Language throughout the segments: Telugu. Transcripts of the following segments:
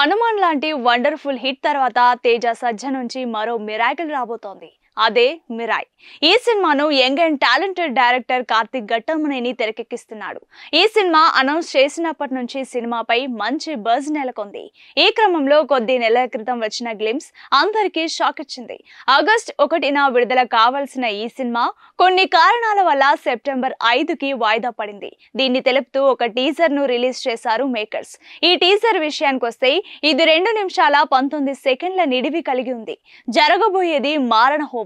హనుమాన్ లాంటి వండర్ఫుల్ హిట్ తర్వాత తేజ సజ్జ నుంచి మరో మిరాకిల్ రాబోతోంది. అదే మిరాయ్. ఈ సినిమాను young and talented director Karthik Ghattamaneni తెరకెక్కిస్తున్నాడు. ఈ సినిమా అనౌన్స్ చేసినప్పటి నుంచి సినిమాపై మంచి బజ్ నెలకొంది. ఈ క్రమంలో కొద్ది నెలల క్రితం వచ్చిన గ్లిమ్స్ అందరికీ షాక్ ఇచ్చింది. ఆగస్టు 1న విడుదల కావాల్సిన ఈ సినిమా కొన్ని కారణాల వల్ల సెప్టెంబర్ 5కి వాయిదా పడింది. దీన్ని తెలుపుతూ ఒక టీజర్ ను రిలీజ్ చేశారు మేకర్స్. ఈ టీజర్ విషయానికి వస్తే ఇది 2 నిమిషాల 19 సెకండ్ల నిడివి కలిగి ఉంది. జరగబోయేది మారణ హోమం.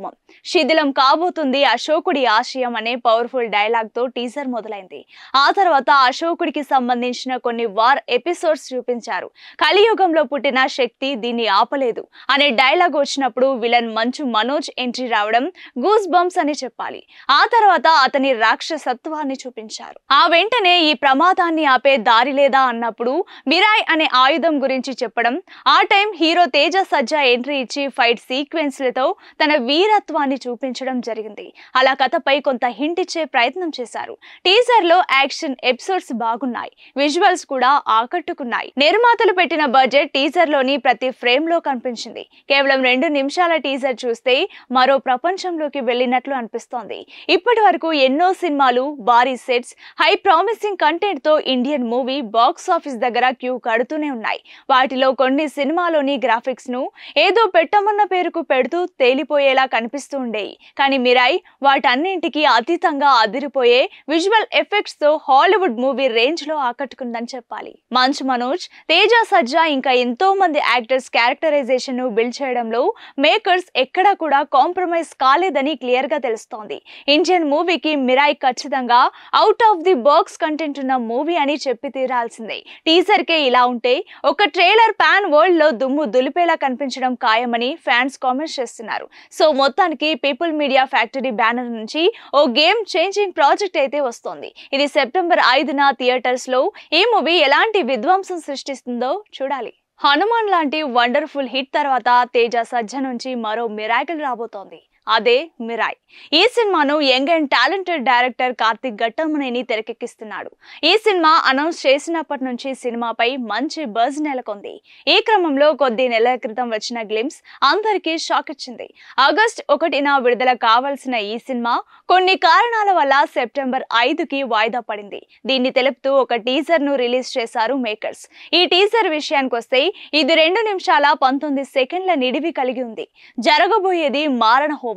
శిథిలం కాబోతుంది అశోకుడి ఆశయం అనే పవర్ఫుల్ డైలాగ్ తో టీజర్ మొదలైంది. ఆ తర్వాత అశోకుడికి సంబంధించిన కొన్ని వార్ ఎపిసోడ్స్ చూపించారు. కలియుగంలో పుట్టిన శక్తి దీన్ని ఆపలేదు అనే డైలాగ్ వచ్చినప్పుడు విలన్ మంచు మనోజ్ ఎంట్రీ రావడం గూస్ బంప్స్ అని చెప్పాలి. ఆ తర్వాత అతని రాక్షసత్వాన్ని చూపించారు. ఆ వెంటనే ఈ ప్రమాదాన్ని ఆపే దారి లేదా అన్నప్పుడు మిరాయ్ అనే ఆయుధం గురించి చెప్పడం, ఆ టైం హీరో తేజ సజ్జా ఎంట్రీ ఇచ్చి ఫైట్ సీక్వెన్స్లతో తన వీరత్వాన్ని చూపించడం జరిగింది. అలా కథపై కొంత హింట్ ఇచ్చే ప్రయత్నం చేశారు. టీజర్ లో యాక్షన్ ఎపిసోడ్స్ బాగున్నాయి. విజువల్స్ కూడా ఆకట్టుకున్నాయి. నిర్మాతలు పెట్టిన బడ్జెట్ టీజర్ లోని ప్రతి ఫ్రేమ్ లో కనిపించింది. కేవలం 2 నిమిషాల టీజర్ చూస్తే మరో ప్రపంచంలోకి వెళ్ళినట్లు అనిపిస్తోంది. ఇప్పటి వరకు ఎన్నో సినిమాలు భారీ సెట్స్, హై ప్రామిసింగ్ కంటెంట్ తో ఇండియన్ మూవీ బాక్స్ ఆఫీస్ దగ్గర క్యూ కడుతూనే ఉన్నాయి. వాటిలో కొన్ని సినిమాలోని గ్రాఫిక్స్ ను ఏదో పెట్టమన్న పేరుకు పెడుతూ తేలిపోయేలా కనిపిస్తూ ఉండేవి. కానీ మిరాయ్ వాటన్నింటికి అతీతంగా అదిరిపోయే విజువల్ ఎఫెక్ట్స్ తో హాలీవుడ్ మూవీ రేంజ్ లో ఆకట్టుకుందని చెప్పాలి. మంచు మనోజ్, తేజ సజ్జా ఇంకా ఎంతో మంది యాక్టర్స్ క్యారెక్టరైజేషన్ ను బిల్డ్ చేయడంలో మేకర్స్ ఎక్కడా కూడా కాంప్రమైజ్ కాలేదని క్లియర్ గా తెలుస్తోంది. ఇండియన్ మూవీకి మిరాయ్ ఖచ్చితంగా out of the box content ఉన్న మూవీ అని చెప్పి తీరాల్సిందే. టీజర్ కే ఇలా ఉంటే ఒక ట్రైలర్ పాన్ వరల్డ్ లో దుమ్ము దులిపేలా కనిపించడం ఖాయమని ఫ్యాన్స్ కామెంట్స్ చేస్తున్నారు. సో మొత్తానికి పీపుల్ మీడియా ఫ్యాక్టరీ బ్యానర్ నుంచి ఓ గేమ్ చేంజింగ్ ప్రాజెక్ట్ అయితే వస్తోంది. ఇది సెప్టెంబర్ 5న థియేటర్స్ లో ఈ మూవీ ఎలాంటి విధ్వంసం సృష్టిస్తుందో చూడాలి. హనుమాన్ లాంటి వండర్ఫుల్ హిట్ తర్వాత తేజ సజ్జ నుంచి మరో మిరాకిల్ రాబోతోంది. అదే మిరాయ్. ఈ సినిమాను young and talented director Karthik Ghattamaneni తెరకెక్కిస్తున్నాడు. ఈ సినిమా అనౌన్స్ చేసినప్పటి నుంచి సినిమాపై మంచి బజ్ నెలకొంది. ఈ క్రమంలో కొద్ది నెలల క్రితం వచ్చిన గ్లిమ్స్ అందరికీ షాక్ ఇచ్చింది. ఆగస్టు 1న విడుదల కావాల్సిన ఈ సినిమా కొన్ని కారణాల వల్ల సెప్టెంబర్ 5కి వాయిదా పడింది. దీన్ని తెలుపుతూ ఒక టీజర్ ను రిలీజ్ చేశారు మేకర్స్. ఈ టీజర్ విషయానికి వస్తే ఇది 2 నిమిషాల 19 సెకండ్ల నిడివి కలిగి ఉంది. జరగబోయేది మారణ హోమం.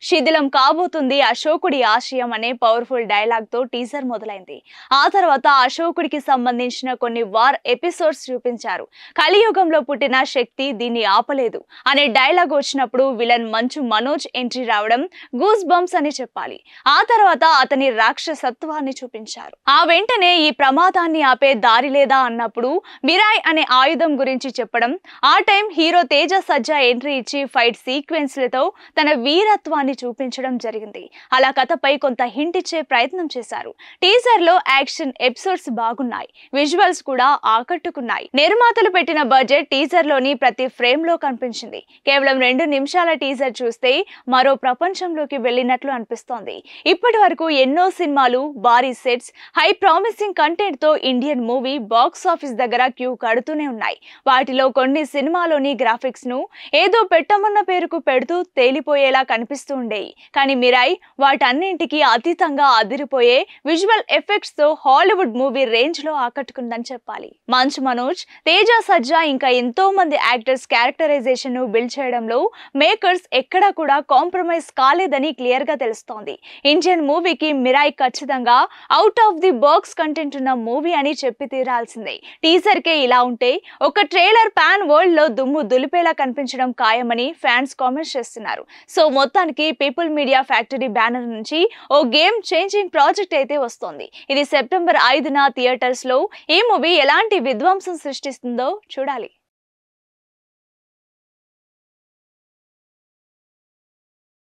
శిథిలం కాబోతుంది అశోకుడి ఆశయం అనే పవర్ఫుల్ డైలాగ్ తో టీజర్ మొదలైంది. ఆ తర్వాత అశోకుడికి సంబంధించిన కొన్ని వార్ ఎపిసోడ్స్ చూపించారు. కలియుగంలో పుట్టిన శక్తి దీన్ని ఆపలేదు అనే డైలాగ్ వచ్చినప్పుడు విలన్ మంచు మనోజ్ ఎంట్రీ రావడం గూస్ బంప్స్ అని చెప్పాలి. ఆ తర్వాత అతని రాక్షసత్వాన్ని చూపించారు. ఆ వెంటనే ఈ ప్రమాదాన్ని ఆపే దారి లేదా అన్నప్పుడు మిరాయ్ అనే ఆయుధం గురించి చెప్పడం, ఆ టైం హీరో తేజ సజ్జా ఎంట్రీ ఇచ్చి ఫైట్ సీక్వెన్స్లతో తన వీరత్వాన్ని చూపించడం జరిగింది. అలా కథపై కొంత హింట్ ఇచ్చే ప్రయత్నం చేశారు. టీజర్ లో యాక్షన్ ఎపిసోడ్స్ బాగున్నాయి. విజువల్స్ కూడా ఆకట్టుకున్నాయి. నిర్మాతలు పెట్టిన బడ్జెట్ టీజర్ లోని ప్రతి ఫ్రేమ్ లో కనిపించింది. కేవలం 2 నిమిషాల టీజర్ చూస్తే మరో ప్రపంచంలోకి వెళ్ళినట్లు అనిపిస్తోంది. ఇప్పటి వరకు ఎన్నో సినిమాలు భారీ సెట్స్, హై ప్రామిసింగ్ కంటెంట్ తో ఇండియన్ మూవీ బాక్స్ ఆఫీస్ దగ్గర క్యూ కడుతూనే ఉన్నాయి. వాటిలో కొన్ని సినిమాలోని గ్రాఫిక్స్ ను ఏదో పెట్టమన్న పేరుకు పెడుతూ తేలిపోయేలా కనిపిస్తూ ఉండేవి. కానీ మిరాయ్ వాటన్నింటికి అతీతంగా అదిరిపోయే విజువల్ ఎఫెక్ట్స్ తో హాలీవుడ్ మూవీ రేంజ్ లో ఆకట్టుకుందని చెప్పాలి. మంచు మనోజ్, తేజ సజ్జా ఇంకా ఎంతో మంది యాక్టర్స్ క్యారెక్టరైజేషన్ ను బిల్డ్ చేయడంలో మేకర్స్ ఎక్కడా కూడా కాంప్రమైజ్ కాలేదని క్లియర్ గా తెలుస్తోంది. ఇండియన్ మూవీకి మిరాయ్ ఖచ్చితంగా out of the box content ఉన్న మూవీ అని చెప్పి తీరాల్సిందే. టీజర్ కే ఇలా ఉంటే ఒక ట్రైలర్ పాన్ వరల్డ్ లో దుమ్ము దులిపేలా కనిపించడం ఖాయమని ఫ్యాన్స్ కామెంట్స్ చేస్తున్నారు. సో మొత్తానికి పీపుల్ మీడియా ఫ్యాక్టరీ బ్యానర్ నుంచి ఓ గేమ్ చేంజింగ్ ప్రాజెక్ట్ అయితే వస్తోంది. ఇది సెప్టెంబర్ 5న థియేటర్స్ లో ఈ మూవీ ఎలాంటి విధ్వంసం సృష్టిస్తుందో చూడాలి.